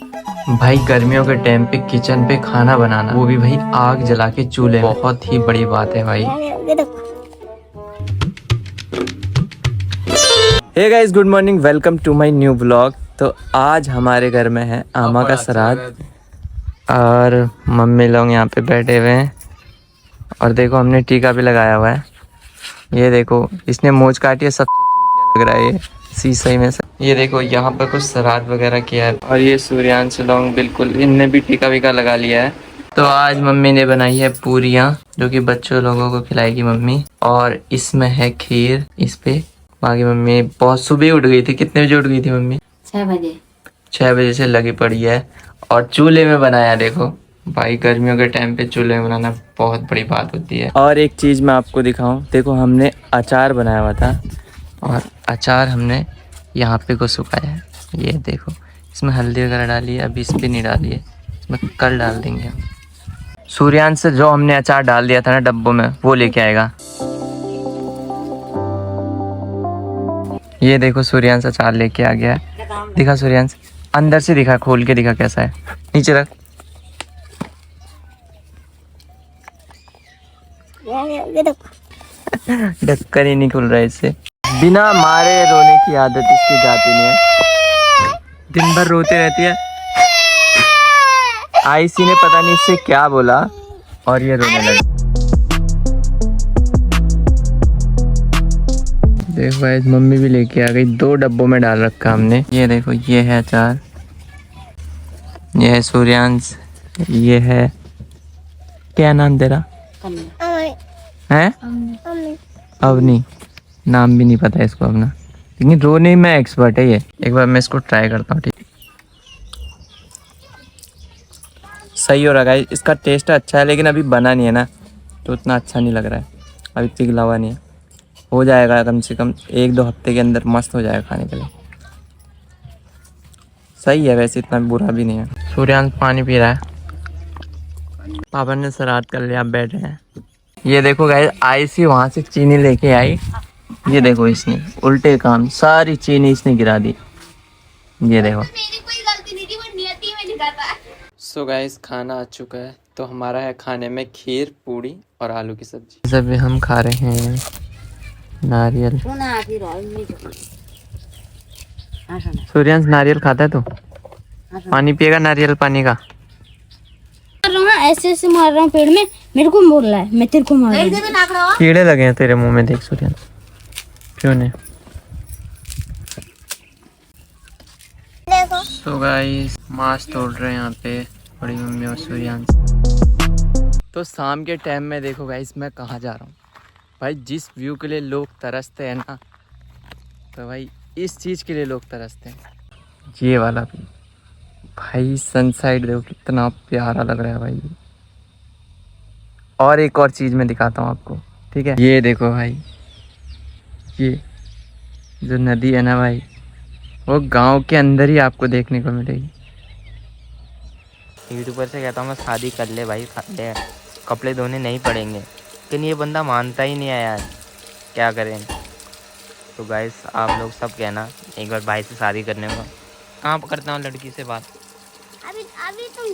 भाई गर्मियों के टाइम पे किचन पे खाना बनाना, वो भी भाई आग जला के चूल्हे, बहुत ही बड़ी बात है भाई। Hey guys, good morning, welcome to my new blog. तो आज हमारे घर में है आमा का श्राद्ध और मम्मी लोग यहाँ पे बैठे हुए हैं। और देखो हमने टीका भी लगाया हुआ है। ये देखो इसने मोच काटी है, सबसे चूतिया लग रहा है ये शीशे में से। ये देखो यहाँ पर कुछ श्राद्ध वगैरह किया है। और ये सूर्यांश लोग बिल्कुल, इनने भी टीका वीका लगा लिया है। तो आज मम्मी ने बनाई है पूरियाँ, जो कि बच्चों लोगों को खिलाएगी मम्मी। और इसमें है खीर इस पे। बाकी मम्मी बहुत सुबह उठ गई थी। कितने बजे उठ गई थी मम्मी? 6 बजे। 6 बजे से लगी पड़ी है। और चूल्हे में बनाया, देखो भाई गर्मियों के टाइम पे चूल्हे में बनाना बहुत बड़ी बात होती है। और एक चीज़ मैं आपको दिखाऊं, देखो हमने अचार बनाया हुआ था और अचार हमने यहाँ पे को सुखाया है। ये देखो इसमें हल्दी वगैरह डाली है, अभी इस पर नहीं डाली है, इसमें कल डाल देंगे हम। सूर्यांश से जो हमने अचार डाल दिया था ना डब्बों में, वो लेके आएगा। ये देखो सूर्यांश अचार लेके आ गया है। दिखा सूर्यांश, अंदर से दिखा, खोल के दिखा कैसा है। नीचे रख। ढक्कन ही नहीं खुल रहा है इससे। बिना मारे रोने की आदत इसकी जाती नहीं है, दिन भर रोते रहती है। आईसी ने पता नहीं इससे क्या बोला और ये रोने लगी। देखो गाइस, मम्मी भी लेके आ गई, 2 डब्बों में डाल रखा हमने। ये देखो ये है अचार, ये है सूर्यांश, ये है, क्या नाम तेरा है? अवनी। नाम भी नहीं पता इसको अपना, लेकिन रोने में एक्सपर्ट है ये। एक बार मैं इसको ट्राई करता हूँ। ठीक, सही हो रहा है। इसका टेस्ट अच्छा है, लेकिन अभी बना नहीं है ना, तो उतना अच्छा नहीं लग रहा है। अभी पिघला हुआ नहीं है, हो जाएगा कम से कम 1-2 हफ्ते के अंदर मस्त हो जाएगा खाने के लिए। सही है वैसे, इतना बुरा भी नहीं है। सूर्यांश पानी पी रहा है। पापा ने श्राद्ध कर लिया, आप बैठे हैं। ये देखो गाइस, आई सी वहाँ से चीनी लेके आई। ये देखो इसने उल्टे काम, सारी चीनी इसने गिरा दी। ये देखो। मेरी कोई गलती नहीं थी, वो नियति में लिखा था। सो गाइस, खाना आ चुका है। तो हमारा है खाने में खीर, पूड़ी और आलू की सब्जी। सब हम खा रहे हैं नारियल। सूर्यांश नारियल खाता है तो पानी पिएगा नारियल पानी का। ऐसे ऐसे मार रहा हूँ पेड़ में, मेरे को बोल रहा है मैं तेरे को मार रहा हूँ। कीड़े लगे हैं तेरे मुंह में, देख सूर्यांश। क्यों नहीं? तो गाइस मांस तोड़ रहे हैं यहाँ पे बड़ी मम्मी और सूर्यांश। तो शाम के टाइम में देखो गाइस, मैं कहाँ जा रहा हूँ भाई। जिस व्यू के लिए लोग तरसते हैं ना, तो भाई इस चीज़ के लिए लोग तरसते हैं। ये वाला भी भाई, सनसाइड देखो कितना प्यारा लग रहा है भाई। और एक और चीज़ मैं दिखाता हूँ आपको, ठीक है? ये देखो भाई, ये जो नदी है ना भाई, वो गांव के अंदर ही आपको देखने को मिलेगी। यूट्यूबर से कहता हूँ मैं शादी कर ले भाई, ले कपड़े धोने नहीं पड़ेंगे, लेकिन ये बंदा मानता ही नहीं है यार, क्या करें। तो गाइस आप लोग सब कहना एक बार भाई से शादी करने को। कहाँ करता हूँ लड़की से बात? अभी तुम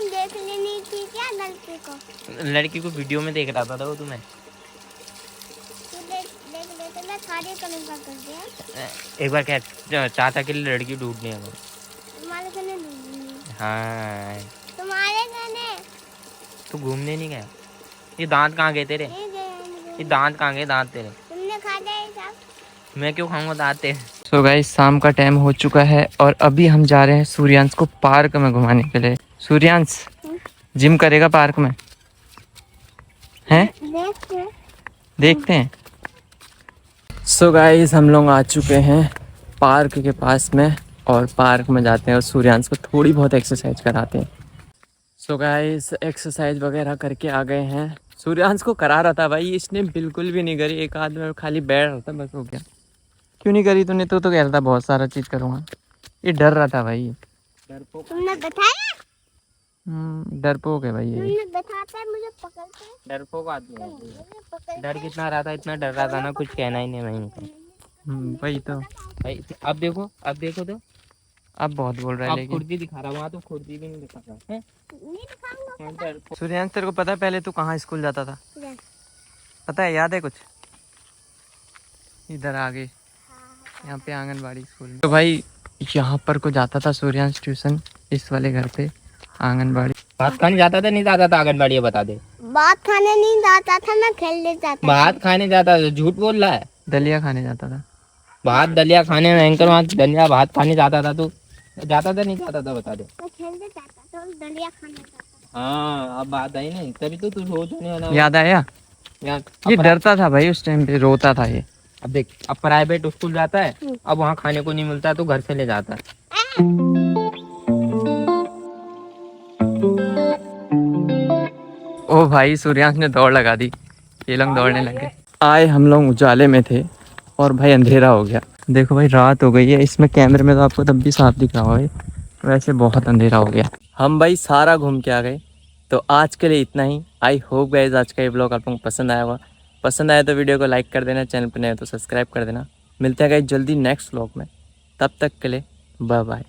देख लेनी थी क्या लड़की को? लड़की को वीडियो में देख रहा था वो तुम्हें। देख ले तो मैं शादी करूँगा कर दिया। एक बार कह चाचा के लिए लड़की ढूंढनी है वो। तुम्हारे घने ढूंढनी? हाँ। तुम्हारे घने? तू घूमने नहीं गया? ये दांत कहाँ गए तेरे? ये दांत कहाँ गए दांत तेरे? तुमने खा लिया सब? मैं क्यों खाऊंगा दांत तेरे? सो गाइस, शाम का टाइम हो चुका है और अभी हम जा रहे हैं सूर्यांश को पार्क में घुमाने के लिए। सूर्यांश जिम करेगा पार्क में, हैं? देखते हैं। सो गाइस, हम लोग आ चुके हैं पार्क के पास में और पार्क में जाते हैं और सूर्यांश को थोड़ी बहुत एक्सरसाइज कराते हैं। सो गाइस, एक्सरसाइज वगैरह करके आ गए हैं। सूर्यांश को करा रहा था भाई, इसने बिल्कुल भी नहीं करी। एक आध में खाली बैठ रहा था, बस हो गया। क्यों नहीं करी तूने? तो कह रहा था बहुत सारा चीज़ करूँगा। ये डर रहा था भाई। तुमने बताया? डरपोक है भाई ये। तुमने बताता है मुझे पकड़ते हैं। डरपोक आदमी है। डर कितना रहा था, इतना डर रहा था ना, कुछ कहना ही नहीं भाई। वही तो भाई अब देखो तो अब बहुत बोल रहा है अब लेकिन। खुर्दी दिखा रहा, वहाँ तो खुर्दी भी नहीं दिखा रहा है। नहीं दिखाऊंगा। सूर्यांश तेरे को पता है पहले तू कहाँ स्कूल जाता था? इधर। पता है, याद है कुछ? इधर आगे यहाँ पे आंगनबाड़ी स्कूल में। तो भाई यहाँ पर को जाता था सूर्यांश ट्यूशन, इस वाले घर पे आंगनबाड़ी। भात खाने जाता था नहीं जाता था आंगनबाड़ी, बता दे। बात खाने नहीं जाता था, मैं खेलने जाता था। भात खाने जाता था, झूठ बोल रहा है। दलिया खाने जाता था। भात दलिया खाने, एंकर वहाँ दलिया भात खाने जाता था तू? जाता था नहीं जाता था, बता दे। मैं खेलने जाता था और दलिया खाने जाता था। हाँ अब बात आई नहीं, तभी तो तू रोज नहीं वाला। याद आया? ये डरता था भाई उस टाइम पे, रोता था ये। अब देख, अब प्राइवेट स्कूल जाता है, अब वहाँ खाने को नहीं मिलता तो घर से ले जाता है। ओ भाई सूर्यांश ने दौड़ लगा दी, ये लोग दौड़ने लग गए। आए हम लोग उजाले में थे और भाई अंधेरा हो गया। देखो भाई रात हो गई है, इसमें कैमरे में तो आपको तब भी साफ दिख रहा होगा, वैसे बहुत अंधेरा हो गया। हम भाई सारा घूम के आ गए। तो आज के लिए इतना ही। आई होप गाइस आज का ये ब्लॉग आप लोगों को पसंद आया होगा। पसंद आया तो वीडियो को लाइक कर देना, चैनल पर नए हो तो सब्सक्राइब कर देना। मिलते हैं गाइस जल्दी नेक्स्ट ब्लॉग में, तब तक के लिए बाय बाय।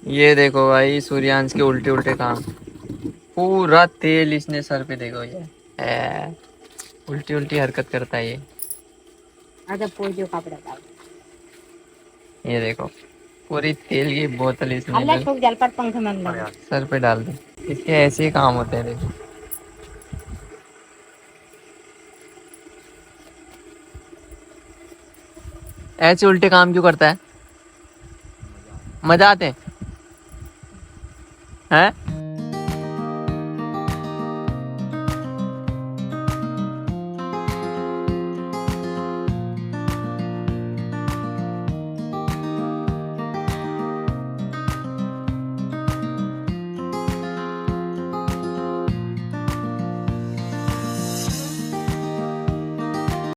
ये देखो भाई सूर्यांश के उल्टे उल्टे काम, पूरा तेल इसने सर पे, देखो ये उल्टी उल्टी हरकत करता है ये। अच्छा पोजो कपड़ा डाल। ये देखो पूरी तेल की बोतल इसने अल्लाह ठोक जल पर पंख मन लगा। सर पे डाल दी। इसके ऐसे ही काम होते हैं देखो। ऐसे उल्टे काम क्यों करता है? मजा आते हैं?